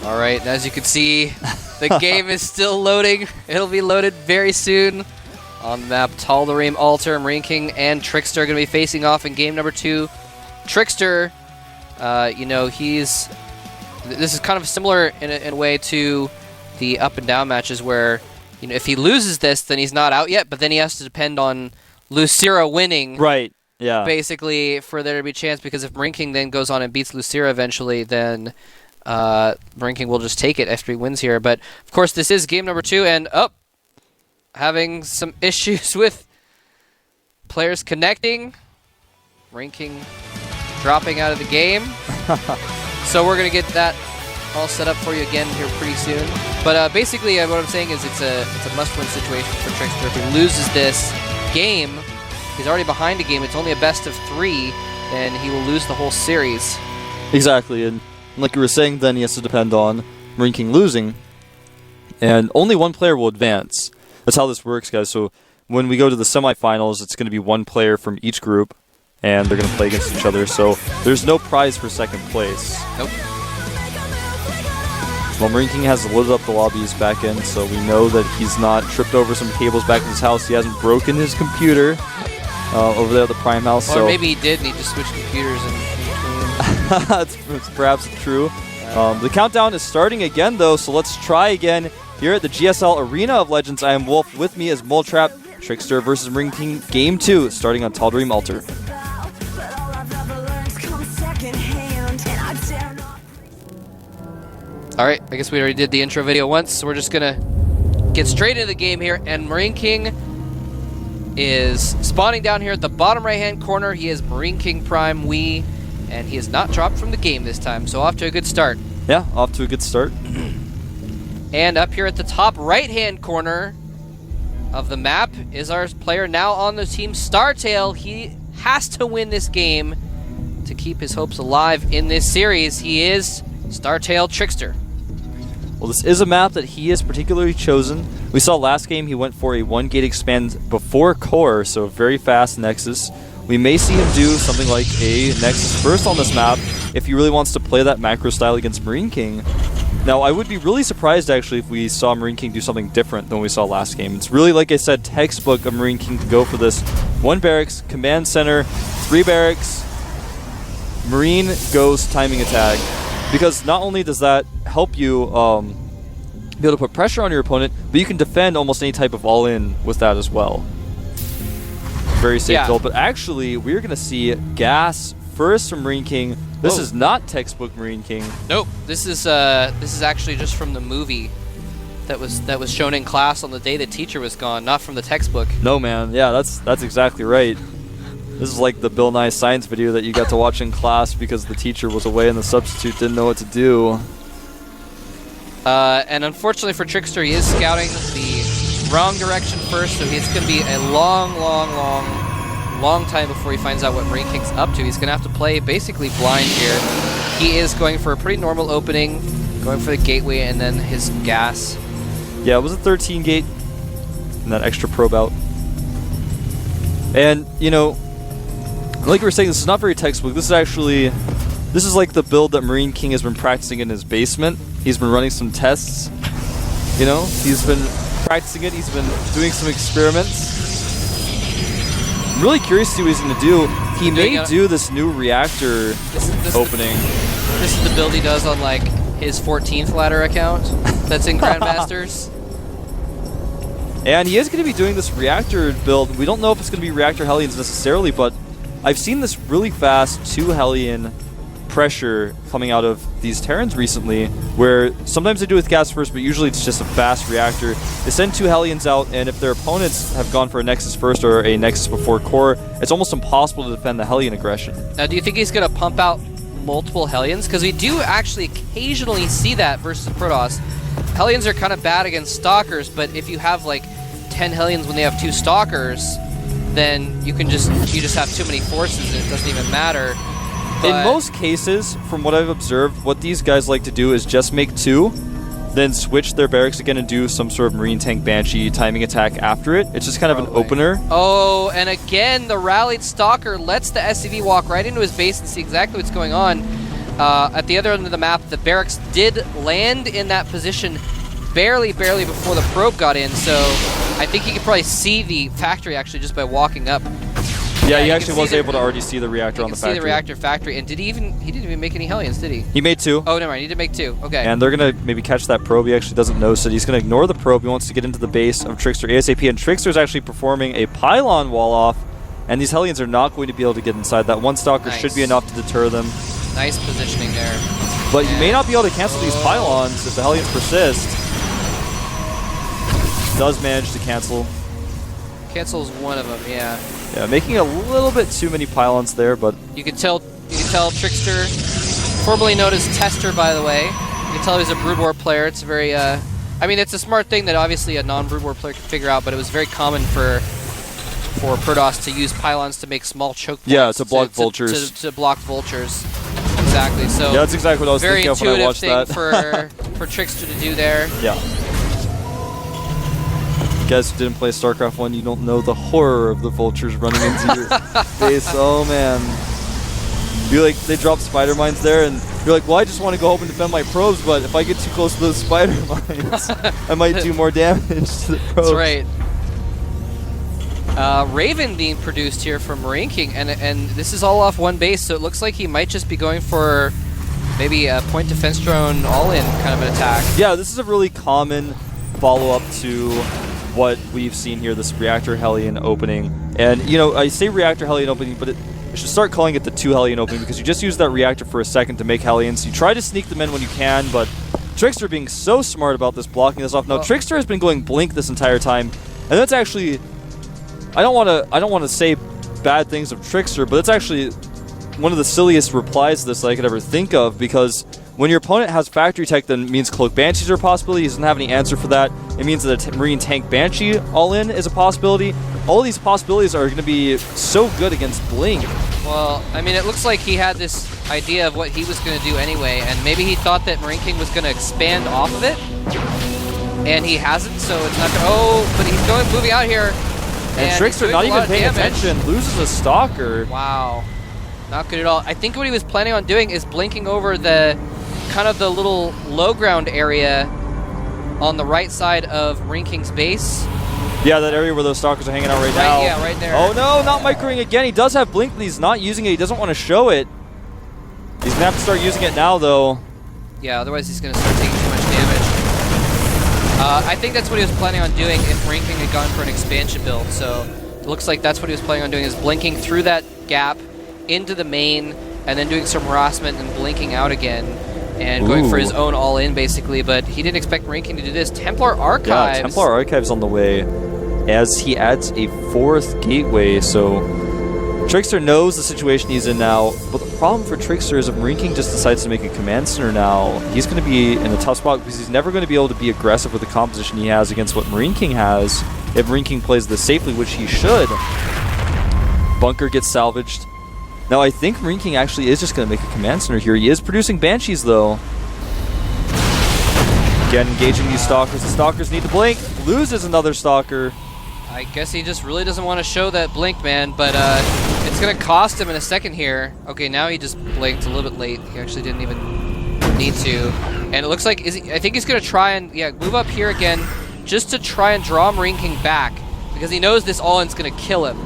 All right, and as you can see, the game is still loading. It'll be loaded very soon. On the map, TricKsteR, MarineKing, and TricKsteR are going to be facing off in game number 2. TricKsteR, you know, this is kind of similar in a way to the up and down matches where, you know, if he loses this, then he's not out yet, but then he has to depend on Lucira winning. Right, yeah. Basically, for there to be a chance, because if MarineKing then goes on and beats Lucira eventually, then MarineKing will just take it after he wins here. But, of course, this is game number 2, and having some issues with players connecting. MarineKing dropping out of the game. So we're going to get that all set up for you again here pretty soon. But basically what I'm saying is it's a must-win situation for TricKsteR. If he loses this game, he's already behind a game. It's only a best of 3, then he will lose the whole series. Exactly, and like you were saying, then he has to depend on MarineKing losing, and only one player will advance. That's how this works, guys. So when we go to the semifinals, it's going to be one player from each group, and they're going to play against each other. So there's no prize for second place. Nope. Well, MarineKing has loaded up the lobbies back in, so we know that he's not tripped over some cables back in his house. He hasn't broken his computer over there at the Prime House. Or maybe he did, and he just switched computers in between. It's perhaps true. The countdown is starting again, though, so let's try again. Here at the GSL Arena of Legends, I am Wolf. With me is Moletrap, TricKsteR versus MarineKing, Game 2, starting on Tal'Darim Altar. Alright, I guess we already did the intro video once, so we're just going to get straight into the game here. And MarineKing is spawning down here at the bottom right-hand corner. He is MarineKing Prime Wii, and he is not dropped from the game this time, so off to a good start. Yeah, off to a good start. And up here at the top right-hand corner of the map is our player now on the team, StarTale. He has to win this game to keep his hopes alive in this series. He is StarTale TricKsteR. Well, this is a map that he has particularly chosen. We saw last game he went for a 1-gate expand before core, so very fast Nexus. We may see him do something like a Nexus first on this map if he really wants to play that macro style against MarineKing. Now, I would be really surprised, actually, if we saw MarineKing do something different than we saw last game. It's really, like I said, textbook of MarineKing to go for this. 1 barracks, command center, 3 barracks, Marine goes timing attack. Because not only does that help you be able to put pressure on your opponent, but you can defend almost any type of all-in with that as well. Very safe build. But actually, we're going to see gas first from MarineKing. This is not textbook MarineKing. Nope. This is actually just from the movie that was shown in class on the day the teacher was gone, not from the textbook. No, man. Yeah, that's exactly right. This is like the Bill Nye science video that you got to watch in class because the teacher was away and the substitute didn't know what to do. And unfortunately for TricKsteR, he is scouting the wrong direction first, so it's going to be a long time before he finds out what MarineKing's up to. He's going to have to play basically blind here. He is going for a pretty normal opening, going for the gateway and then his gas. Yeah, it was a 13 gate and that extra probe out. And, you know, like we were saying, this is not very textbook. This is like the build that MarineKing has been practicing in his basement. He's been running some tests. You know, he's been practicing it. He's been doing some experiments. I'm really curious to see what he's going to do. He may do this new reactor opening. This is the build he does on, like, his 14th ladder account that's in Grandmasters. And he is going to be doing this reactor build. We don't know if it's going to be reactor Hellions necessarily, but I've seen this really fast 2 Hellion pressure coming out of these Terrans recently, where sometimes they do it with gas first, but usually it's just a fast reactor. They send 2 Hellions out, and if their opponents have gone for a Nexus first or a Nexus before core, it's almost impossible to defend the Hellion aggression. Now, do you think he's going to pump out multiple Hellions? Because we do actually occasionally see that versus Protoss. Hellions are kind of bad against Stalkers, but if you have like 10 Hellions when they have 2 Stalkers, then you just have too many forces and it doesn't even matter. But in most cases, from what I've observed, what these guys like to do is just make 2, then switch their barracks again and do some sort of Marine Tank Banshee timing attack after it. It's just kind of an opener. Oh, and again, the rallied Stalker lets the SCV walk right into his base and see exactly what's going on. at the other end of the map, the barracks did land in that position barely before the probe got in, so I think he could probably see the factory actually just by walking up. Yeah, he actually was able to already see the reactor on the factory. See the reactor factory, and he didn't even make any Hellions, did he? He made 2. Oh, never mind, he did make 2, okay. And they're going to maybe catch that probe. He actually doesn't know, so he's going to ignore the probe. He wants to get into the base of TricKsteR ASAP, and TricKsteR's actually performing a pylon wall off, and these Hellions are not going to be able to get inside. That one Stalker should be enough to deter them. Nice positioning there. But you may not be able to cancel these pylons if the Hellions persist. Does manage to cancel. Cancels one of them, yeah. Yeah, making a little bit too many pylons there, but you can tell TricKsteR, formerly known as TricKsteR, by the way. You can tell he's a Brood War player. It's very, I mean, it's a smart thing that obviously a non-Brood War player can figure out, but it was very common for Protoss to use pylons to make small choke points. Yeah, to block vultures. To block vultures. Exactly. So yeah, that's exactly what I was thinking of when I watched that. Very intuitive thing for TricKsteR to do there. Yeah. You guys who didn't play StarCraft 1, you don't know the horror of the vultures running into your face. Oh, man. You're like, they drop spider mines there, and you're like, well, I just want to go home and defend my probes, but if I get too close to those spider mines, I might do more damage to the probes. That's right. Raven being produced here from MarineKing, and this is all off one base, so it looks like he might just be going for maybe a point defense drone all-in kind of an attack. Yeah, this is a really common follow-up to what we've seen here, this Reactor Hellion opening. And, you know, I say Reactor Hellion opening, but I should start calling it the 2 Hellion opening because you just use that reactor for a second to make Hellions. You try to sneak them in when you can, but TricKsteR being so smart about this, blocking this off. Now, TricKsteR has been going Blink this entire time, and that's actually... I don't want to say bad things of TricKsteR, but it's actually one of the silliest replies to this that I could ever think of, because when your opponent has Factory Tech, then it means Cloak Banshees are a possibility. He doesn't have any answer for that. It means that a Marine Tank Banshee all-in is a possibility. All these possibilities are going to be so good against Blink. Well, I mean, it looks like he had this idea of what he was going to do anyway, and maybe he thought that MarineKing was going to expand off of it, and he hasn't, so it's not going to... Oh, but he's moving out here. And TricKsteR not even paying attention, loses a Stalker. Wow. Not good at all. I think what he was planning on doing is blinking over the kind of the little low ground area on the right side of MarineKing's base. Yeah, that area where those Stalkers are hanging out right now. Yeah, right there. Oh no, not microing again. He does have Blink, but he's not using it. He doesn't want to show it. He's going to have to start using it now, though. Yeah, otherwise he's going to start taking too much damage. I think that's what he was planning on doing if MarineKing had gone for an expansion build. So it looks like that's what he was planning on doing, is blinking through that gap into the main and then doing some harassment and blinking out again and going for his own all-in, basically. But he didn't expect MarineKing to do this. Templar Archives. Yeah, Templar Archives on the way as he adds a 4th gateway. So TricKsteR knows the situation he's in now, but the problem for TricKsteR is if MarineKing just decides to make a command center now, he's going to be in a tough spot because he's never going to be able to be aggressive with the composition he has against what MarineKing has if MarineKing plays this safely, which he should. Bunker gets salvaged. Now, I think MarineKing actually is just going to make a command center here. He is producing Banshees, though. Again, engaging these Stalkers. The Stalkers need to blink. Loses another Stalker. I guess he just really doesn't want to show that blink, man, but it's going to cost him in a second here. Okay, now he just blinked a little bit late. He actually didn't even need to. And it looks like, I think he's going to try and move up here again just to try and draw MarineKing back because he knows this all-in's going to kill him.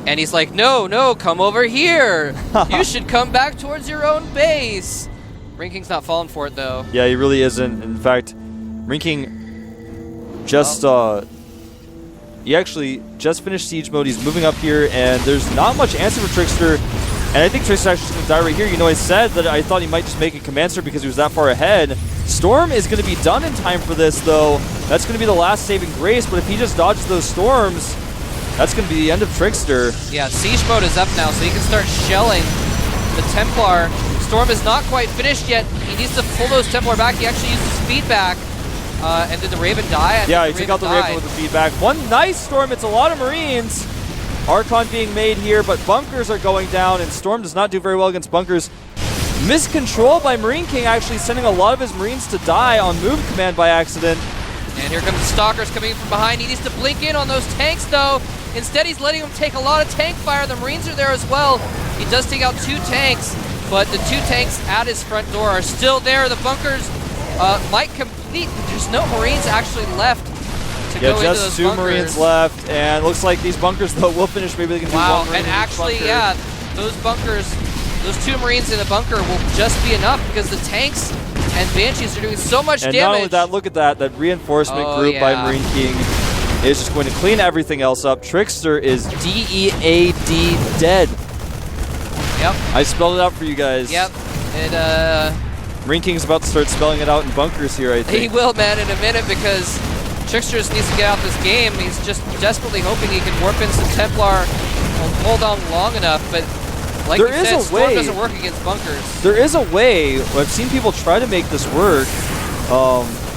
And he's like, no, come over here. You should come back towards your own base. MarineKing's not falling for it, though. Yeah, he really isn't. In fact, MarineKing just... he actually just finished Siege mode. He's moving up here, and there's not much answer for TricKsteR. And I think TricKsteR actually going to die right here. You know, I said that I thought he might just make a command center because he was that far ahead. Storm is going to be done in time for this, though. That's going to be the last saving grace, but if he just dodges those storms, that's going to be the end of TricKsteR. Yeah, Siege mode is up now, so he can start shelling the Templar. Storm is not quite finished yet. He needs to pull those Templar back. He actually used his feedback. And did the Raven die? Yeah, he took out the Raven with the feedback. One nice Storm. It's a lot of Marines. Archon being made here, but bunkers are going down, and Storm does not do very well against bunkers. Miscontrol by MarineKing, actually sending a lot of his Marines to die on move command by accident. And here comes the Stalkers coming in from behind. He needs to blink in on those tanks, though. Instead, he's letting them take a lot of tank fire. The Marines are there as well. He does take out 2 tanks. but the 2 tanks at his front door are still there. The bunkers might complete. There's no Marines actually left to go into those just 2 bunkers. Marines left, and looks like these bunkers, though, will finish. Maybe they can do Wow, one Marine and in each actually, bunker. yeah, those bunkers, those 2 Marines in the bunker will just be enough because the tanks and Banshees are doing so much And damage. not only that, look at that reinforcement group by MarineKing is just going to clean everything else up. TricKsteR is D-E-A-D dead. Yep. I spelled it out for you guys. Yep. It, MarineKing's about to start spelling it out in bunkers here, I think. he will, man, in a minute because TricKsteR just needs to get out this game. He's just desperately hoping he can warp in some Templar and hold on long enough, but like you said, Storm doesn't work against bunkers. There is a way. I've seen people try to make this work.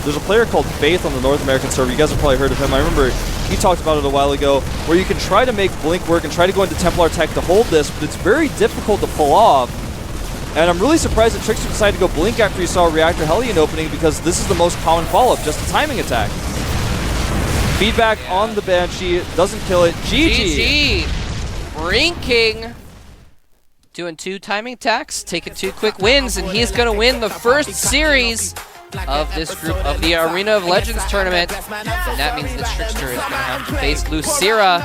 There's a player called Faith on the North American server. You guys have probably heard of him. I remember he talked about it a while ago, where you can try to make Blink work and try to go into Templar tech to hold this, but it's very difficult to pull off. And I'm really surprised that TricKsteR decided to go Blink after he saw a Reactor Hellion opening, because this is the most common follow-up, just a timing attack. Feedback on the Banshee, doesn't kill it. GG! MarineKing doing 2 timing attacks, taking 2 quick wins, and he's going to win the first series of this group of the Arena of Legends tournament. And that means that TricKsteR is going to have to face Lucira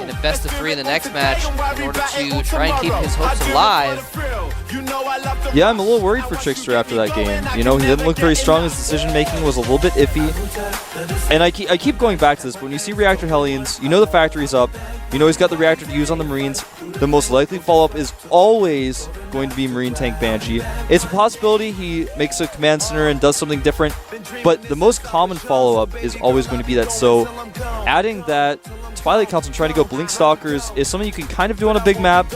in a best of 3 in the next match in order to try and keep his hopes alive. Yeah, I'm a little worried for TricKsteR after that game. You know, he didn't look very strong. His decision-making was a little bit iffy. And I keep going back to this, but when you see Reactor Hellions, you know the factory's up. You know he's got the reactor to use on the Marines. The most likely follow-up is always going to be Marine Tank Banshee. It's a possibility he makes a command center and does something different, but the most common follow-up is always going to be that. So adding that Twilight Council and trying to go Blink Stalkers is something you can kind of do on a big map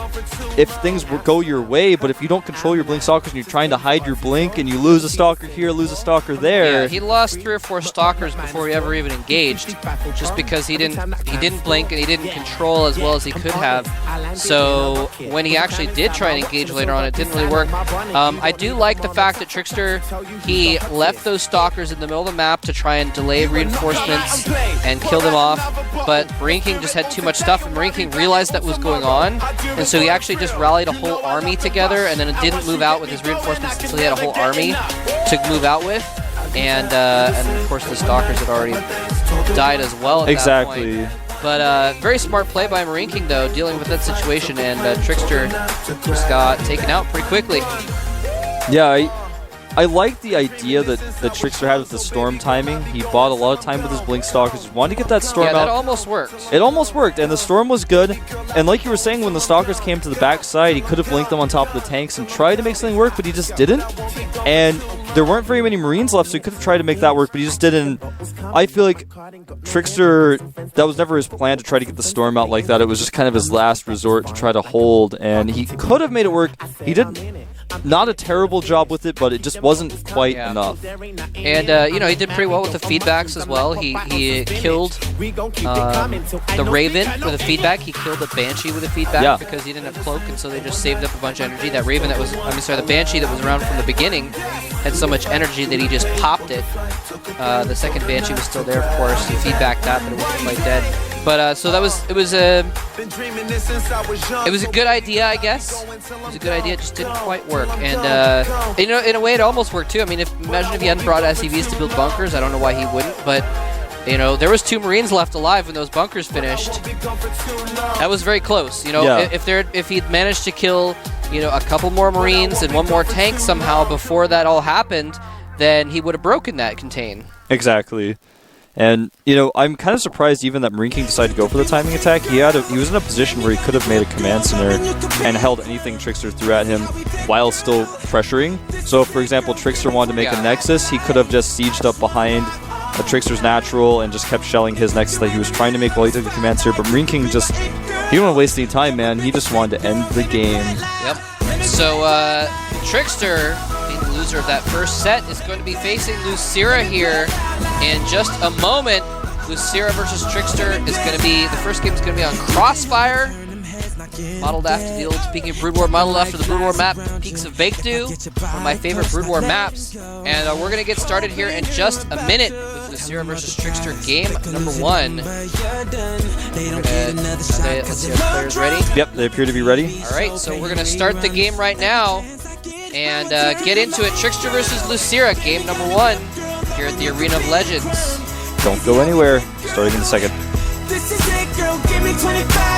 if things go your way, but if you don't control your Blink Stalkers and you're trying to hide your Blink and you lose a Stalker here, lose a Stalker there. Yeah, he lost 3 or 4 Stalkers before he ever even engaged, just because he didn't blink and he didn't control as well as he could have. So when he actually did try and engage later on, it didn't really work. I do like the fact that TricKsteR, he left those Stalkers in the middle of the map to try and delay reinforcements and kill them off, but MarineKing just had too much stuff, and MarineKing realized that was going on, and so he actually just rallied a whole army together, and then it didn't move out with his reinforcements until he had a whole army to move out with, and of course the Stalkers had already died as well at that point. But very smart play by MarineKing, though, dealing with that situation, and TricKsteR just got taken out pretty quickly. Yeah, I like the idea that TricKsteR had with the Storm timing. He bought a lot of time with his Blink Stalkers. He wanted to get that Storm out. Yeah, that almost worked. It almost worked, and the Storm was good. And like you were saying, when the Stalkers came to the backside, he could have blinked them on top of the tanks and tried to make something work, but he just didn't. And there weren't very many Marines left, so he could have tried to make that work, but he just didn't. I feel like TricKsteR, that was never his plan to try to get the Storm out like that. It was just kind of his last resort to try to hold, and he could have made it work. He didn't. Not a terrible job with it, but it just wasn't quite enough. And, you know, he did pretty well with the feedbacks as well. He killed the Raven with a feedback. He killed the Banshee with a feedback because he didn't have Cloak, and so they just saved up a bunch of energy. That Raven that was, the Banshee that was around from the beginning had so much energy that he just popped it. The second Banshee was still there, of course. He feedbacked that, but it wasn't quite dead. But so it was a good idea, I guess. It was a good idea. It just didn't quite work. And you know, in a way, it almost worked too. I mean, imagine if he hadn't brought SCVs to build bunkers. I don't know why he wouldn't, but you know, there was 2 Marines left alive when those bunkers finished. That was very close. You know, if he'd managed to kill, you know, a couple more Marines and 1 more tank somehow before that all happened, then he would have broken that contain. Exactly. And, you know, I'm kind of surprised even that MarineKing decided to go for the timing attack. He was in a position where he could have made a command center and held anything TricKsteR threw at him while still pressuring. So, for example, TricKsteR wanted to make a Nexus. He could have just sieged up behind a TricKsteR's natural and just kept shelling his Nexus that he was trying to make while he took the command center. But MarineKing just, he didn't want to waste any time, man. He just wanted to end the game. Yep. So, TricKsteR, the loser of that first set, is going to be facing Lucira here in just a moment. Lucira versus TricKsteR is going to be, the first game is going to be on Crossfire, modeled after the old, speaking of Brood War, modeled after the Brood War map, Peaks of Baekdu, one of my favorite Brood War maps. And we're going to get started here in just a minute with Lucira versus TricKsteR game number 1. Let's see, our players ready? Yep, they appear to be ready. All right, so we're going to start the game right now. and get into it. TricKsteR versus Lucira, game number 1 here at the Arena of Legends. Don't go anywhere. Starting in a second. This is it, girl, give me 25.